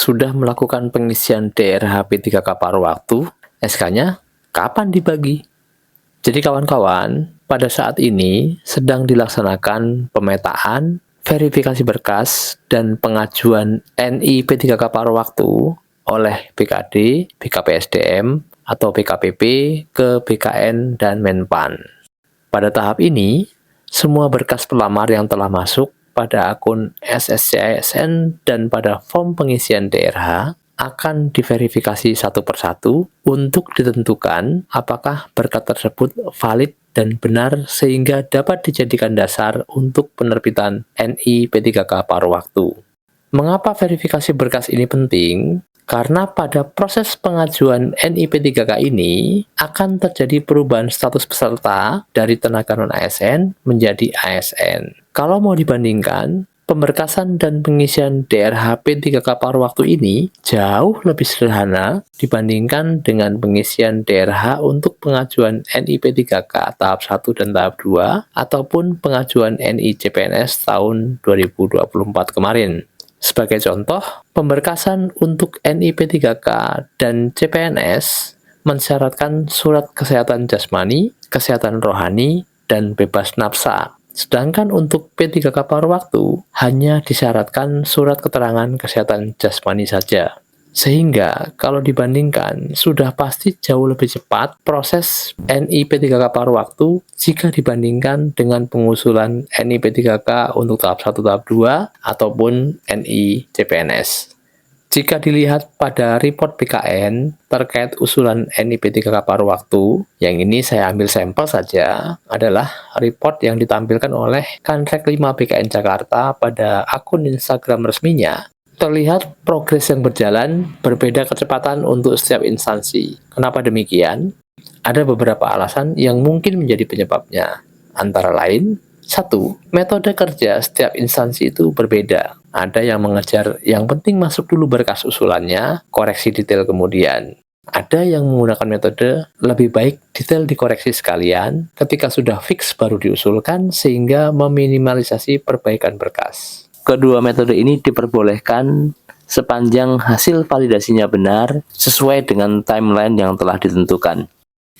sudah melakukan pengisian DRH P3K paruh waktu, SK-nya kapan dibagi? Jadi kawan-kawan, pada saat ini sedang dilaksanakan pemetaan, verifikasi berkas, dan pengajuan NI P3K paruh waktu oleh BKD, BKPSDM, atau BKPP ke BKN dan Menpan. Pada tahap ini, semua berkas pelamar yang telah masuk pada akun SSCISN dan pada form pengisian DRH akan diverifikasi satu persatu untuk ditentukan apakah berkas tersebut valid dan benar sehingga dapat dijadikan dasar untuk penerbitan NI P3K paruh waktu. Mengapa verifikasi berkas ini penting? Karena pada proses pengajuan NI P3K ini akan terjadi perubahan status peserta dari tenaga non-ASN menjadi ASN. Kalau mau dibandingkan, pemberkasan dan pengisian DRH P3K paruh waktu ini jauh lebih sederhana dibandingkan dengan pengisian DRH untuk pengajuan NI P3K tahap 1 dan tahap 2 ataupun pengajuan NI CPNS tahun 2024 kemarin. Sebagai contoh, pemberkasan untuk NI P3K dan CPNS mensyaratkan surat kesehatan jasmani, kesehatan rohani, dan bebas nafsa. Sedangkan untuk P3K paruh waktu hanya disyaratkan surat keterangan kesehatan jasmani saja. Sehingga kalau dibandingkan sudah pasti jauh lebih cepat proses NI P3K paruh waktu jika dibandingkan dengan pengusulan NI P3K untuk tahap 1 tahap 2 ataupun NI CPNS. Jika dilihat pada report BKN terkait usulan NI P3K paruh waktu, yang ini saya ambil sampel saja, adalah report yang ditampilkan oleh Kanrek 5 BKN Jakarta pada akun Instagram resminya. Terlihat progres yang berjalan berbeda kecepatan untuk setiap instansi. Kenapa demikian? Ada beberapa alasan yang mungkin menjadi penyebabnya. Antara lain, 1. Metode kerja setiap instansi itu berbeda. Ada yang mengejar yang penting masuk dulu berkas usulannya, koreksi detail kemudian. Ada yang menggunakan metode lebih baik detail dikoreksi sekalian, ketika sudah fix baru diusulkan sehingga meminimalisasi perbaikan berkas. Kedua metode ini diperbolehkan sepanjang hasil validasinya benar sesuai dengan timeline yang telah ditentukan.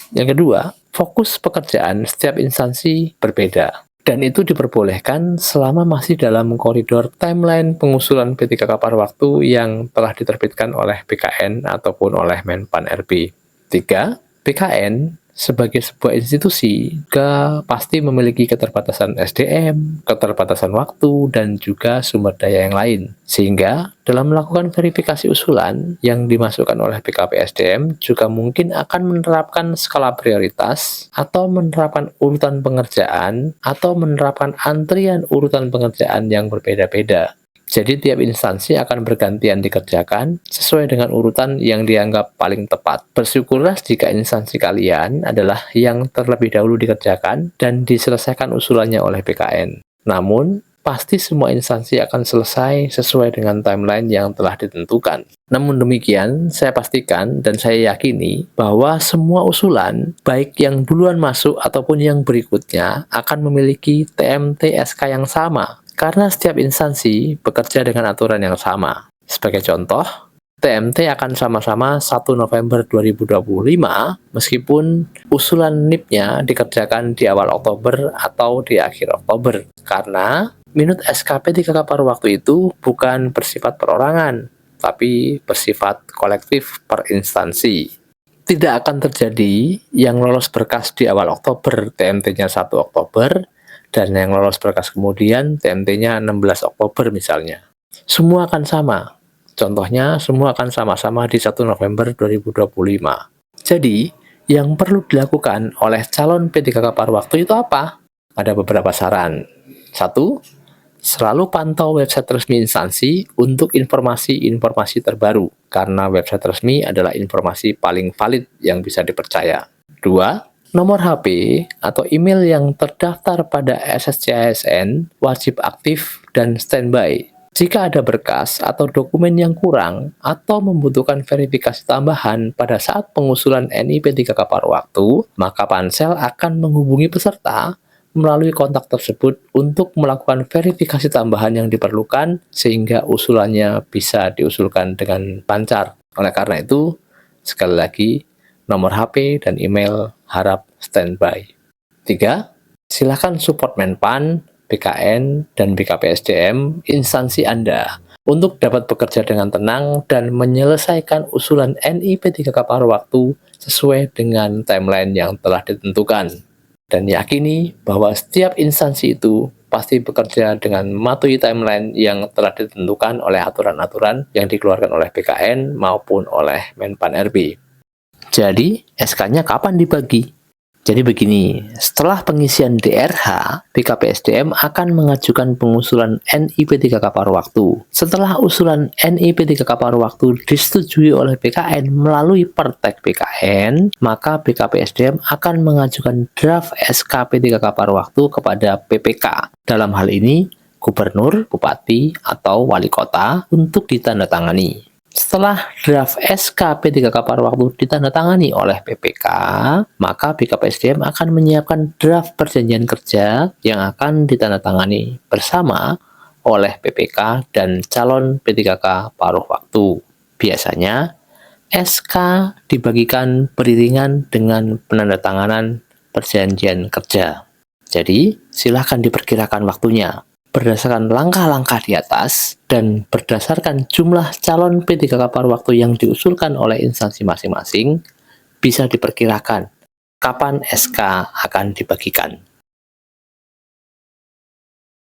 Yang kedua, fokus pekerjaan setiap instansi berbeda. Dan itu diperbolehkan selama masih dalam koridor timeline pengusulan P3K paruh waktu yang telah diterbitkan oleh BKN ataupun oleh Menpan RB. 3. BKN sebagai sebuah institusi juga pasti memiliki keterbatasan SDM, keterbatasan waktu, dan juga sumber daya yang lain. Sehingga dalam melakukan verifikasi usulan yang dimasukkan oleh BKPSDM juga mungkin akan menerapkan skala prioritas atau menerapkan urutan pengerjaan atau menerapkan antrian urutan pengerjaan yang berbeda-beda. Jadi tiap instansi akan bergantian dikerjakan sesuai dengan urutan yang dianggap paling tepat. Bersyukurlah jika instansi kalian adalah yang terlebih dahulu dikerjakan dan diselesaikan usulannya oleh BKN. Namun, pasti semua instansi akan selesai sesuai dengan timeline yang telah ditentukan. Namun demikian, saya pastikan dan saya yakini bahwa semua usulan, baik yang duluan masuk ataupun yang berikutnya, akan memiliki TMT SK yang sama. Karena setiap instansi bekerja dengan aturan yang sama. Sebagai contoh, TMT akan sama-sama 1 November 2025 meskipun usulan NIP-nya dikerjakan di awal Oktober atau di akhir Oktober. Karena minut SKP 3K paruh waktu itu bukan bersifat perorangan, tapi bersifat kolektif per instansi. Tidak akan terjadi yang lolos berkas di awal Oktober, TMT-nya 1 Oktober, dan yang lolos berkas kemudian TMT-nya 16 Oktober misalnya. Semua akan sama. Contohnya, semua akan sama-sama di 1 November 2025. Jadi, yang perlu dilakukan oleh calon P3K paruh waktu itu apa? Ada beberapa saran. 1. Selalu pantau website resmi instansi untuk informasi-informasi terbaru, karena website resmi adalah informasi paling valid yang bisa dipercaya. 2. Nomor HP atau email yang terdaftar pada SSCISN wajib aktif dan standby. Jika ada berkas atau dokumen yang kurang atau membutuhkan verifikasi tambahan pada saat pengusulan NI P3K paruh waktu, maka Pansel akan menghubungi peserta melalui kontak tersebut untuk melakukan verifikasi tambahan yang diperlukan sehingga usulannya bisa diusulkan dengan lancar. Oleh karena itu, sekali lagi, nomor HP dan email harap standby. 3. Silakan support Menpan, BKN, dan BKPSDM instansi Anda untuk dapat bekerja dengan tenang dan menyelesaikan usulan NIP 3K paruh waktu sesuai dengan timeline yang telah ditentukan. Dan yakini bahwa setiap instansi itu pasti bekerja dengan mematuhi timeline yang telah ditentukan oleh aturan-aturan yang dikeluarkan oleh BKN maupun oleh Menpan RB. Jadi, SK-nya kapan dibagi? Jadi begini, setelah pengisian DRH, BKPSDM akan mengajukan pengusulan NIP 3K paruh waktu. Setelah usulan NIP 3K paruh waktu disetujui oleh BKN melalui Pertek BKN, maka BKPSDM akan mengajukan draft SKP 3K paruh waktu kepada PPK. Dalam hal ini, gubernur, bupati, atau wali kota untuk ditandatangani. Setelah draft SKP 3K paruh waktu ditandatangani oleh PPK, maka BKPSDM akan menyiapkan draft perjanjian kerja yang akan ditandatangani bersama oleh PPK dan calon P3K paruh waktu. Biasanya, SK dibagikan beriringan dengan penandatanganan perjanjian kerja. Jadi, silakan diperkirakan waktunya. Berdasarkan langkah-langkah di atas dan berdasarkan jumlah calon P3K paruh waktu yang diusulkan oleh instansi masing-masing, bisa diperkirakan kapan SK akan dibagikan.